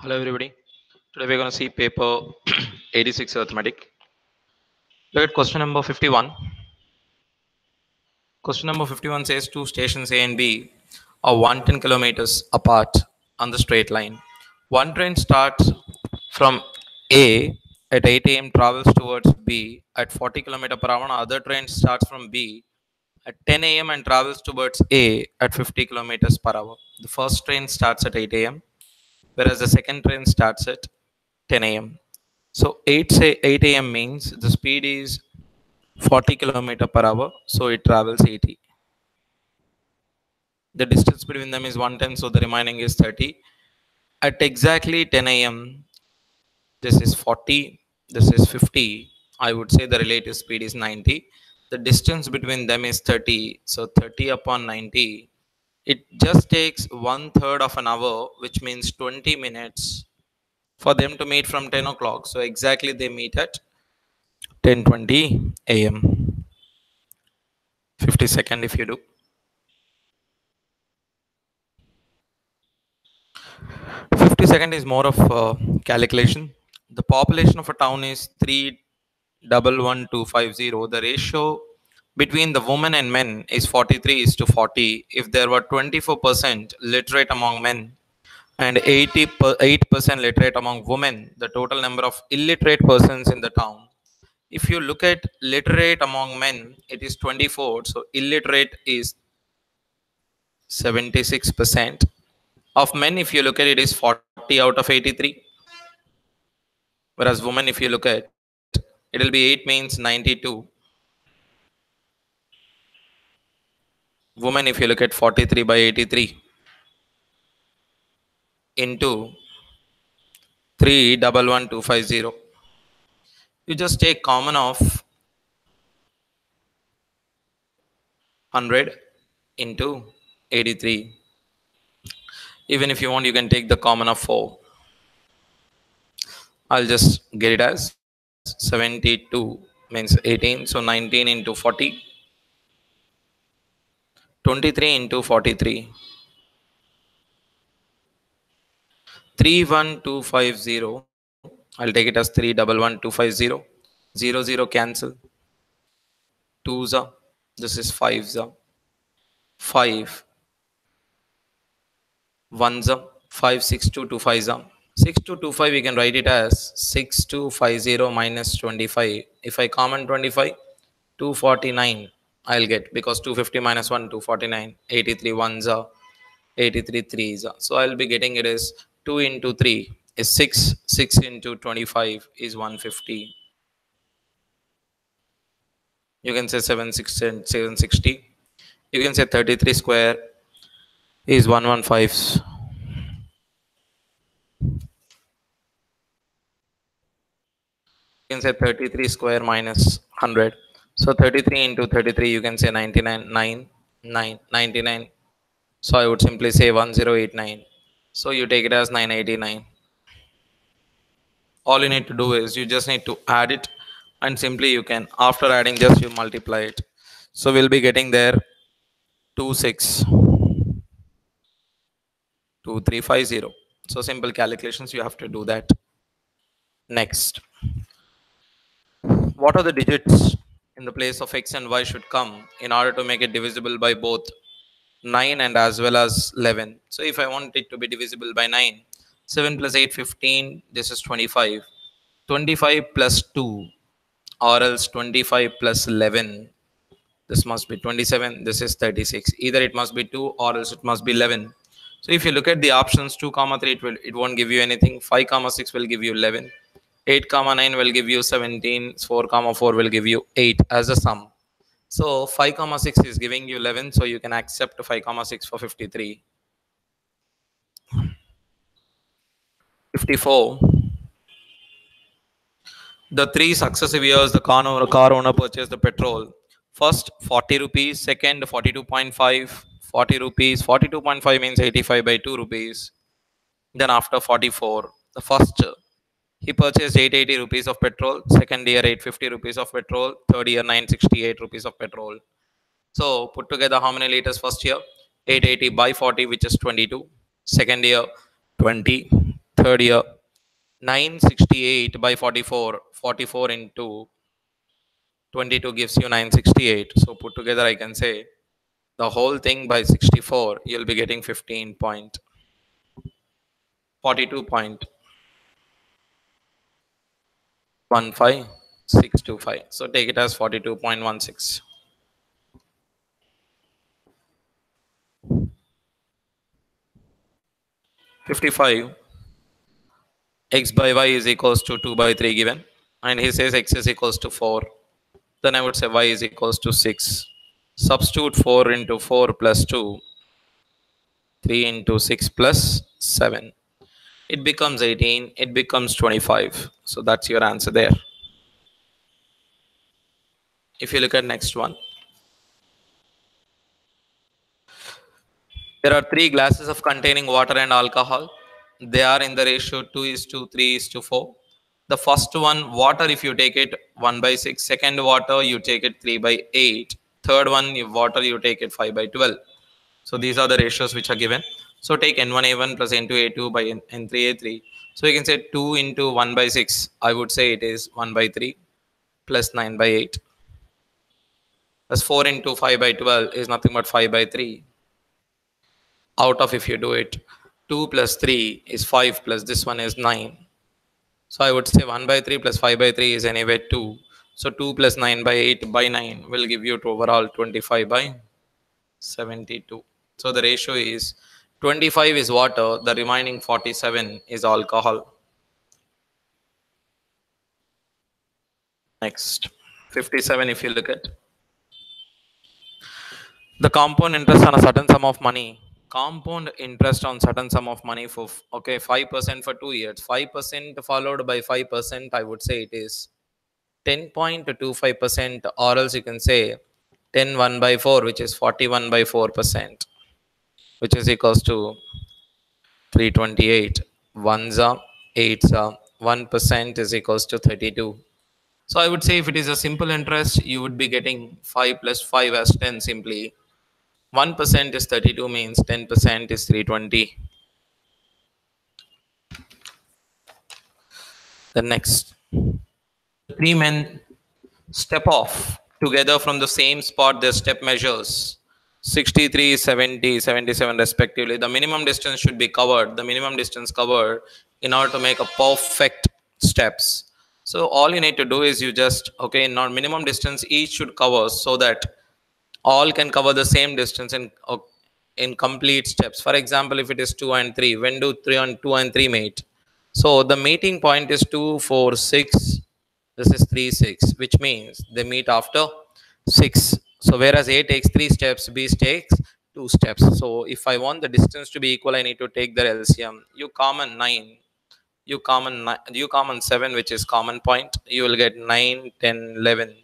Hello everybody. Today we're going to see paper 86 arithmetic. Look at question number 51. Question number 51 says two stations A and B are 110 kilometers apart on the straight line. One train starts from A at 8 a.m. travels towards B at 40 km per hour. Other train starts from B at 10 a.m. and travels towards A at 50 kilometers per hour. The first train starts at 8 a.m. whereas the second train starts at 10 a.m. So 8 a.m. means the speed is 40 kilometer per hour, so it travels 80. The distance between them is 110, so the remaining is 30. At exactly 10 a.m., this is 40, this is 50. I would say the relative speed is 90. The distance between them is 30, so 30 upon 90. It just takes 1/3 of an hour, which means 20 minutes for them to meet from 10 o'clock. So exactly they meet at 10:20 a.m. 50 second if you do. 50 second is more of calculation. The population of a town is 3,11250. The ratio between the women and men is 43 is to 40. If there were 24% literate among men and 88% literate among women, the total number of illiterate persons in the town. If you look at literate among men, it is 24. So illiterate is 76%. Of men, if you look at it, is 40 out of 83. Whereas women, if you look at, it will be 8 means 92. Women, if you look at 43 by 83 into 3,11250, you just take common of 100 into 83. Even if you want, you can take the common of 4. I'll just get it as 72 means 18. So 19 into 40. 23 into 43. 31250. I'll take it as 3,11250. 0 cancel. 2s are. This is 5s are. 5. 1s are. 5, 6, 2, 2, 5s are. 6225 we can write it as 6250 minus 25. If I common 25, 249 I'll get, because 250 minus 1, 249. 83 1s are. 83 3s are. So I'll be getting it as 2 into 3 is 6. 6 into 25 is 150. You can say 760. You can say 33 square is 115. You can say 33 square minus 100. So 33 into 33, you can say 99, 99. So I would simply say 1089. So you take it as 989. All you need to do is you just need to add it, and simply you can, after adding, just you multiply it. So we'll be getting there 262350. So simple calculations, you have to do that. Next, what are the digits in the place of x and y should come in order to make it divisible by both 9 and as well as 11? So if I want it to be divisible by 9, 7 plus 8 15, this is 25. 25 plus 2, or else 25 plus 11, this must be 27, this is 36. Either it must be 2 or else it must be 11. So if you look at the options, 2 comma 3, it won't give you anything. 5 comma 6 will give you 11. 8 comma 9 will give you 17. 4 comma 4 will give you 8 as a sum. So 5 comma 6 is giving you 11, so you can accept 5 comma 6 for 53. 54. The 3 successive years the car owner purchased the petrol. First 40 rupees, second 42.5, 40 rupees, 42.5 means 85 by 2 rupees. Then after 44, the first he purchased 880 rupees of petrol, second year 850 rupees of petrol, third year 968 rupees of petrol. So put together how many liters first year? 880 by 40, which is 22. Second year 20, third year. 968 by 44. 44 into 22 gives you 968. So put together, I can say the whole thing by 64, you'll be getting 15.42.15625. So take it as 42.16. 55. X by y is equals to 2 by 3 given. And he says x is equals to 4. Then I would say y is equals to 6. Substitute 4 into 4 plus 2. 3 into 6 plus 7. It becomes 18. It becomes 25. So that's your answer there. If you look at next one. There are 3 glasses of containing water and alcohol. They are in the ratio 2 is to 3 is to 4. The first one, water, if you take it 1 by 6. Second, water, you take it 3 by 8. Third one, water, you take it 5 by 12. So these are the ratios which are given. So take N1A1 plus N2A2 by N3A3. So you can say 2 into 1 by 6. I would say it is 1 by 3 plus 9 by 8. Plus 4 into 5 by 12 is nothing but 5 by 3. Out of, if you do it, 2 plus 3 is 5 plus this one is 9. So I would say 1 by 3 plus 5 by 3 is anyway 2. So 2 plus 9 by 8 by 9 will give you to overall 25 by 72. So the ratio is 25 is water, the remaining 47 is alcohol. Next, 57, if you look at the compound interest on a certain sum of money. Compound interest on certain sum of money for 5% for 2 years. 5% followed by 5%, I would say it is 10.25%, or else you can say 10 1 by 4, which is 41 by 4%, which is equals to 328. 1s are 8s are 1% is equals to 32. So I would say if it is a simple interest, you would be getting 5 plus 5 as 10 simply. 1% is 32 means 10% is 320. The next, 3 men step off together from the same spot. Their step measures 63, 70, 77 respectively. The minimum distance should be covered. The minimum distance covered in order to make a perfect steps. So all you need to do is you just, not minimum distance each should cover so that all can cover the same distance in complete steps. For example, if it is 2 and 3, when do 2 and 3 meet? So the meeting point is 2, 4, 6. This is 3, 6, which means they meet after 6. So whereas A takes 3 steps, B takes 2 steps. So if I want the distance to be equal, I need to take their LCM. You common 9. You common 7, which is common point. You will get 9, 10, 11.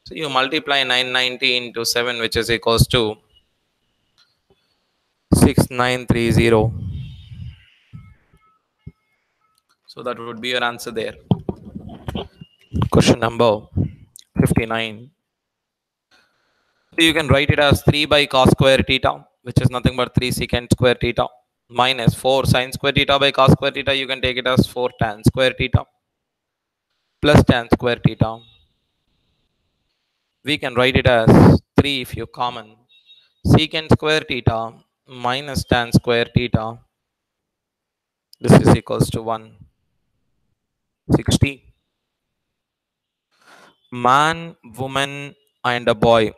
So you multiply 990 into 7, which is equals to 6930. So that would be your answer there. Question number 59. So you can write it as 3 by cos square theta, which is nothing but 3 secant square theta, minus 4 sin square theta by cos square theta. You can take it as 4 tan square theta plus tan square theta. We can write it as 3 if you common secant square theta minus tan square theta. This is equals to 160. Man, woman, and a boy.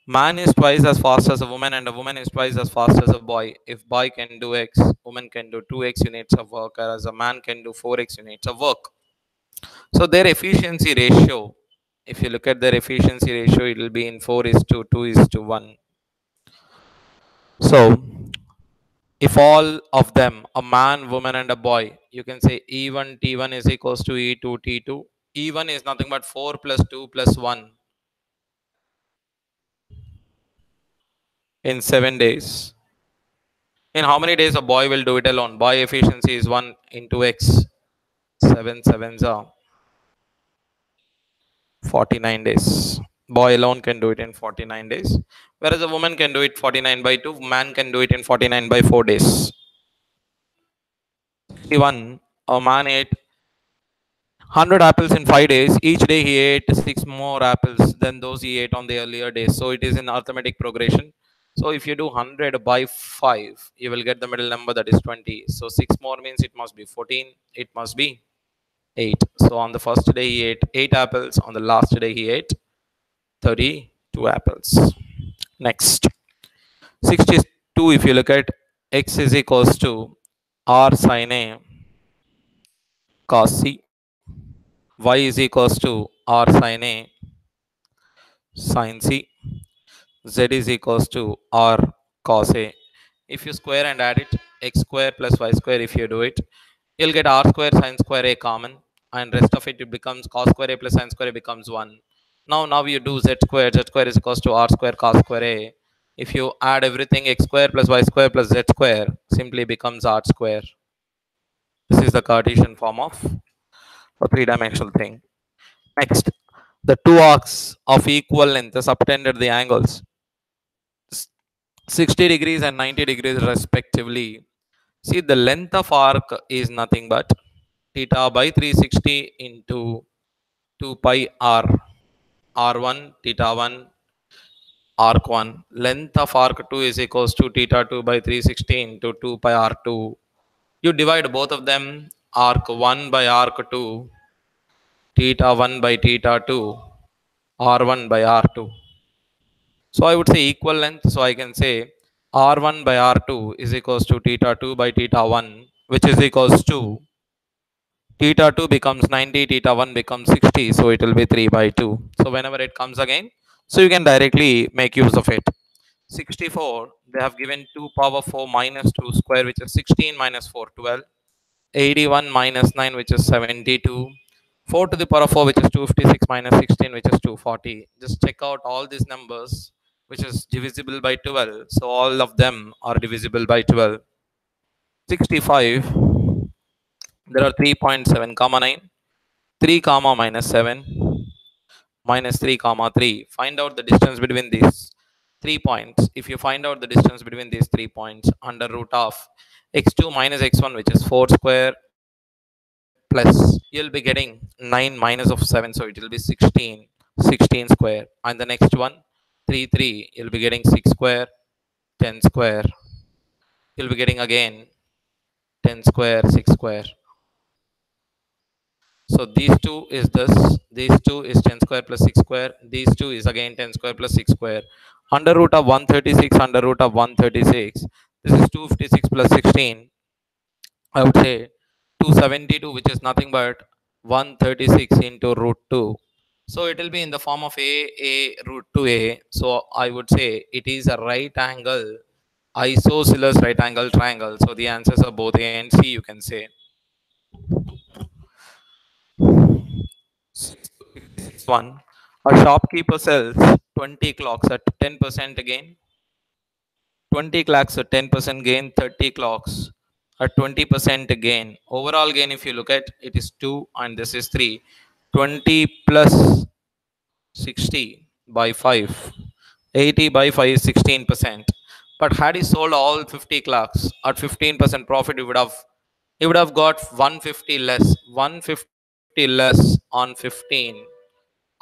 Man is twice as fast as a woman, and a woman is twice as fast as a boy. If boy can do X, woman can do 2X units of work, whereas a man can do 4X units of work. So their efficiency ratio, if you look at their efficiency ratio, it will be in 4 is to 2 is to 1. So if all of them, a man, woman, and a boy, you can say E1 T1 is equals to E2 T2. E1 is nothing but 4 plus 2 plus 1 in 7 days. In how many days a boy will do it alone? Boy efficiency is 1 into X. 7 sevens are 49 days. Boy alone can do it in 49 days. Whereas a woman can do it 49 by 2. Man can do it in 49 by 4 days. 61, a man ate 100 apples in 5 days. Each day he ate 6 more apples than those he ate on the earlier days. So it is in arithmetic progression. So if you do 100 by 5, you will get the middle number, that is 20. So 6 more means it must be 14. It must be 8. So on the first day he ate 8 apples. On the last day he ate 32 apples. Next. 62, if you look at x is equals to r sine a cos c, y is equals to r sine a sin c, z is equals to r cos a. If you square and add it, x square plus y square, if you do it, you'll get r square sin square a common, and rest of it becomes cos square a plus sin square a becomes 1. Now you do z square is equals to r square cos square a. If you add everything, x square plus y square plus z square simply becomes r square. This is the Cartesian form of a three-dimensional thing. Next, the two arcs of equal length subtended the angles 60 degrees and 90 degrees respectively. See, the length of arc is nothing but theta by 360 into 2 pi r. R1 theta 1 arc 1. Length of arc 2 is equals to theta 2 by 360 into 2 pi r2. You divide both of them, arc 1 by arc 2, theta 1 by theta 2, r1 by r2. So I would say equal length. So I can say r1 by r2 is equals to theta 2 by theta 1, which is equals to theta 2 becomes 90, theta 1 becomes 60. So it will be 3 by 2. So whenever it comes again, so you can directly make use of it. 64, they have given 2 power 4 minus 2 square, which is 16 minus 4, 12. 81 minus 9, which is 72. 4 to the power of 4, which is 256 minus 16, which is 240. Just check out all these numbers, which is divisible by 12. So all of them are divisible by 12. 65, there are 3.7 comma 9, 3 comma minus 7, minus 3 comma 3. Find out the distance between these 3 points. If you find out the distance between these 3 points, under root of x2 minus x1, which is 4 square plus, you'll be getting 9 minus of 7, so it will be 16, 16 square. And the next one, 3 3, you'll be getting 6 square, 10 square. You'll be getting again 10 square, 6 square. So these two is this, these two is 10 square plus 6 square, these two is again 10 square plus 6 square. Under root of 136, under root of 136, this is 256 plus 16, I would say 272, which is nothing but 136 into root 2. So it will be in the form of a root 2a. So I would say it is a right angle, isosceles right angle triangle. So the answers are both A and C, you can say. 1. A shopkeeper sells 20 clocks at 10% gain. 20 clocks at 10% gain, 30 clocks at 20% gain. Overall gain, if you look at it, is 2 and this is 3. 20 plus 60 by 5. 80 by 5 is 16%. But had he sold all 50 clocks at 15% profit, he would have got 150 less. 150 less on 15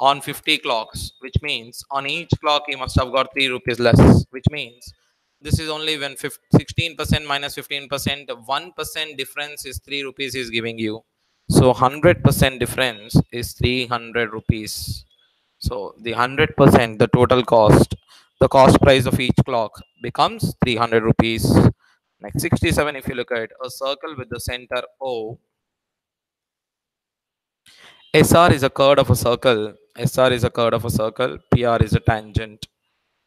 on 50 clocks, which means on each clock he must have got 3 rupees less, which means this is only when 16% minus 15%, 1% difference is 3 rupees is giving you. So 100% difference is 300 rupees. So the 100%, the total cost, the cost price of each clock becomes 300 rupees. Next 67, if you look at a circle with the center O, SR is a chord of a circle, SR is a chord of a circle, PR is a tangent.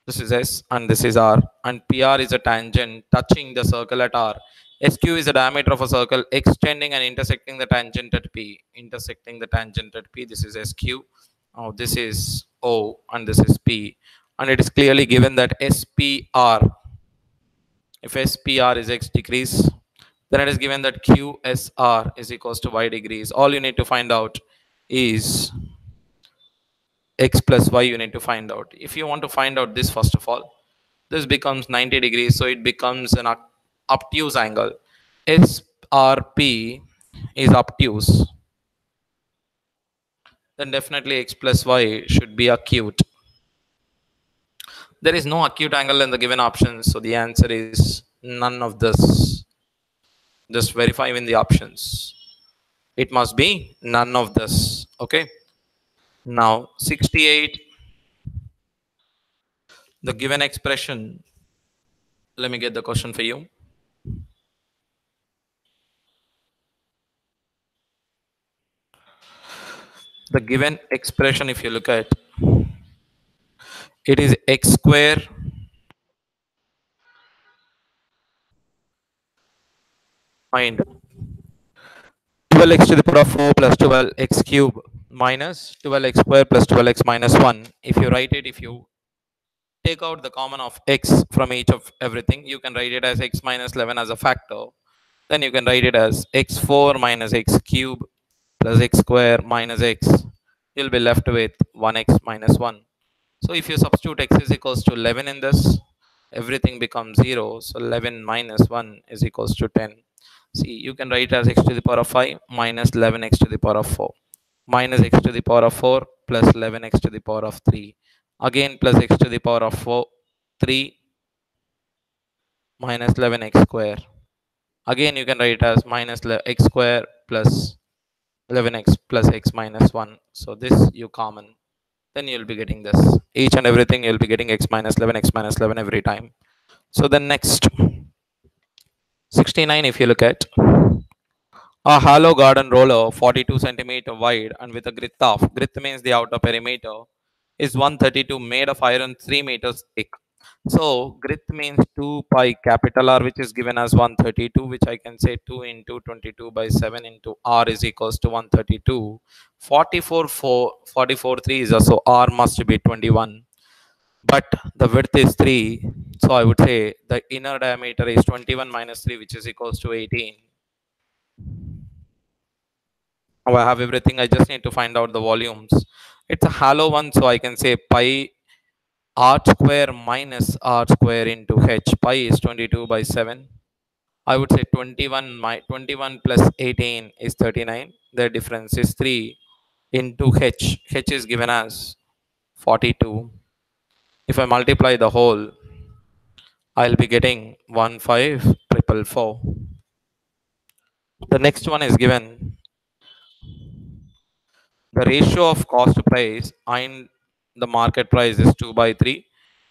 This is S and this is R, and PR is a tangent touching the circle at R. SQ is the diameter of a circle extending and intersecting the tangent at P. Intersecting the tangent at P, this is SQ. Oh, this is O and this is P. And it is clearly given that SPR, if SPR is X degrees, then it is given that QSR is equals to Y degrees. All you need to find out is X plus Y, you need to find out. If you want to find out this, first of all, this becomes 90 degrees, so it becomes an obtuse angle. RP is obtuse, then definitely x plus y should be acute. There is no acute angle in the given options, so the answer is none of this. Just verify in the options. It must be none of this. Okay. Now 68, the given expression. Let me get the question for you. The given expression, if you look at, it is x square and 12x to the power of 4 plus 12x cube minus 12x square plus 12x minus 1. If you write it, if you take out the common of x from each of everything, you can write it as x minus 11 as a factor. Then you can write it as x4 minus x cube plus x square minus x. You'll be left with 1x minus 1. So if you substitute x is equals to 11 in this, everything becomes 0. So 11 minus 1 is equals to 10. See, you can write as x to the power of 5 minus 11x to the power of 4 minus x to the power of 4 plus 11x to the power of 3. Again plus x to the power of 4, 3 minus 11x square. Again you can write as minus x square plus 11x plus x minus 1. So this you common. Then you'll be getting this. Each and everything you'll be getting x minus 11, x minus 11 every time. So then next, 69, if you look at, a hollow garden roller 42 centimeter wide and with a grit means the outer perimeter, is 132 made of iron 3 meters thick. So grit means 2 pi capital R, which is given as 132, which I can say 2 into 22 by 7 into R is equals to 132. 44 3 is also R must be 21. But the width is 3. So I would say the inner diameter is 21 minus 3, which is equals to 18. Now I have everything. I just need to find out the volumes. It's a hollow one, so I can say pi r square minus r square into h. Pi is 22 by 7. I would say 21 plus 18 is 39. The difference is 3 into h. H is given as 42. If I multiply the whole, I'll be getting 15,444. The next one is given. The ratio of cost to price and the market price is 2 by 3.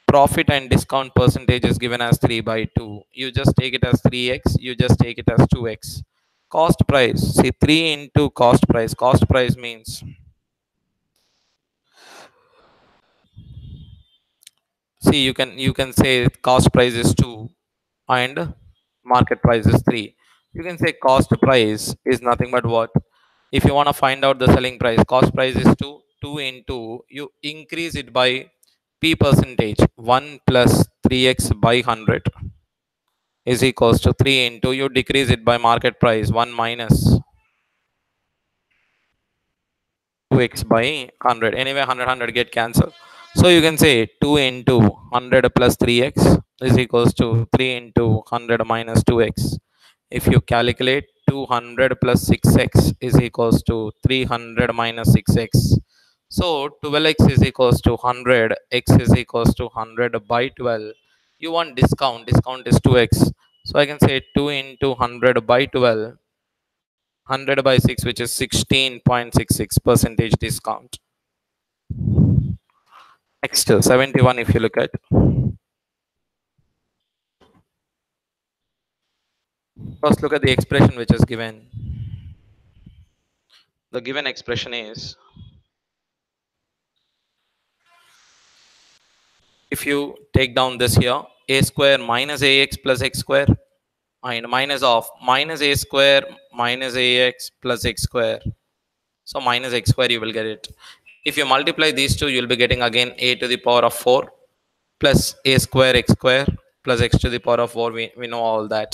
Profit and discount percentage is given as 3 by 2. You just take it as 3x, you just take it as 2x. Cost price, see 3 into cost price. Cost price means, see you can say cost price is 2 and market price is 3. You can say cost price is nothing but what? If you want to find out the selling price, cost price is 2. 2 into, you increase it by p percentage. 1 plus 3x by 100 is equals to 3 into, you decrease it by market price. 1 minus 2x by 100. Anyway, 100 get cancelled. So you can say 2 into 100 plus 3x is equals to 3 into 100 minus 2x. If you calculate, 200 plus 6x is equals to 300 minus 6x. So 12x is equals to 100, x is equals to 100 by 12. You want discount, discount is 2x. So I can say 2 into 100 by 12, 100 by 6, which is 16.66 percentage discount. Next, 71, if you look at. First, look at the expression which is given. The given expression is, if you take down this here, a square minus ax plus x square and minus of minus a square minus ax plus x square. So minus x square, you will get it. If you multiply these two, you will be getting again a to the power of 4 plus a square x square plus x to the power of 4. We know all that.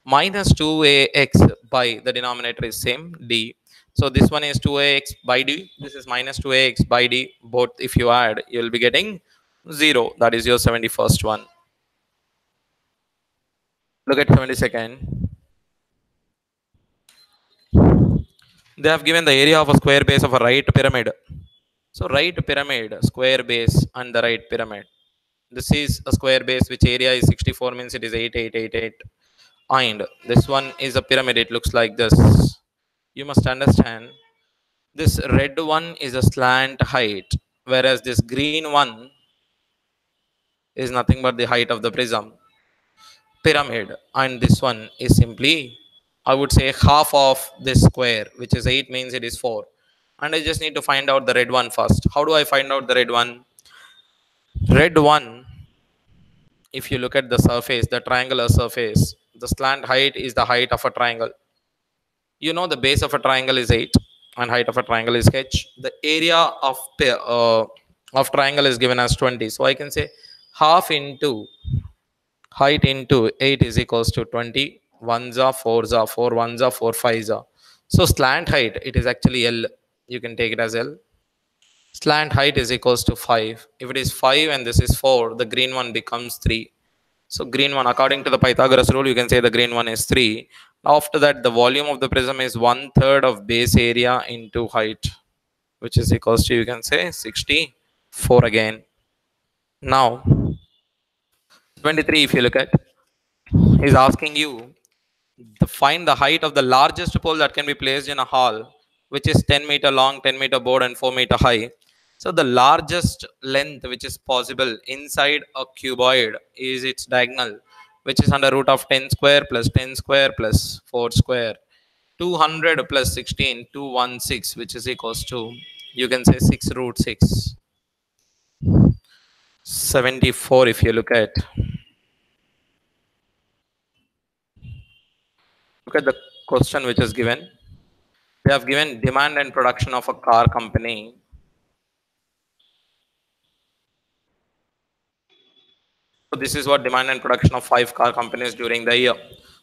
Minus 2ax by the denominator is same, d. So this one is 2ax by d. This is minus 2ax by d. Both if you add, you will be getting 0. That is your 71st one. Look at 72nd. They have given the area of a square base of a right pyramid. So right pyramid, square base and the right pyramid. This is a square base which area is 64, means it is 8888. And this one is a pyramid, it looks like this. You must understand, this red one is a slant height, whereas this green one is nothing but the height of the prism pyramid, and this one is simply, I would say, half of this square, which is 8, means it is 4. And I just need to find out the red one first. How do I find out the red one? Red one, if you look at the surface, the triangular surface, the slant height is the height of a triangle. You know the base of a triangle is 8 and height of a triangle is h. The area of triangle is given as 20, so I can say half into height into 8 is equals to 20. 1s are 4s are 4, 1s are 4, 5s are. So slant height, it is actually L. You can take it as L. Slant height is equals to 5. If it is 5 and this is 4, the green one becomes 3. So green one, according to the Pythagoras rule, you can say the green one is 3. After that, the volume of the prism is 1/3 of base area into height, which is equals to, you can say, 64 again. Now, 23, if you look at, is asking you to find the height of the largest pole that can be placed in a hall, which is 10-meter long, 10-meter broad, and 4-meter high. So the largest length which is possible inside a cuboid is its diagonal, which is under root of 10 square plus 10 square plus 4 square. 200 plus 16, 216, which is equals to, you can say, 6 root 6. 74, if you look at the question which is given. They have given demand and production of a car company. So this is what demand and production of 5 car companies during the year.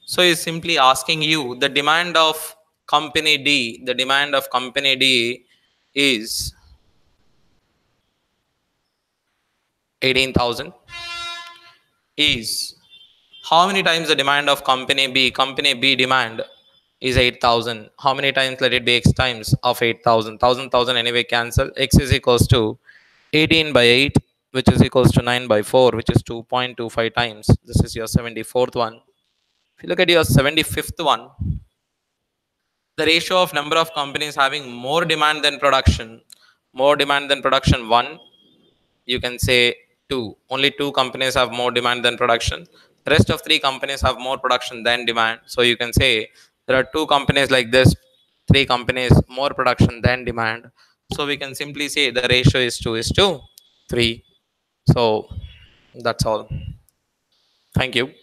So it's simply asking you the demand of company D. The demand of company D is 18,000. Is how many times the demand of company B? Company B demand is 8,000. How many times? Let it be x times of 8,000. 1,000 anyway cancel. X is equals to 18 by 8, which is equals to 9 by 4, which is 2.25 times. This is your 74th one. If you look at your 75th one, the ratio of number of companies having more demand than production, 1, you can say 2. Only 2 companies have more demand than production. The rest of 3 companies have more production than demand. So you can say there are 2 companies like this, 3 companies more production than demand. So we can simply say the ratio is 2 is to 3. So that's all. Thank you.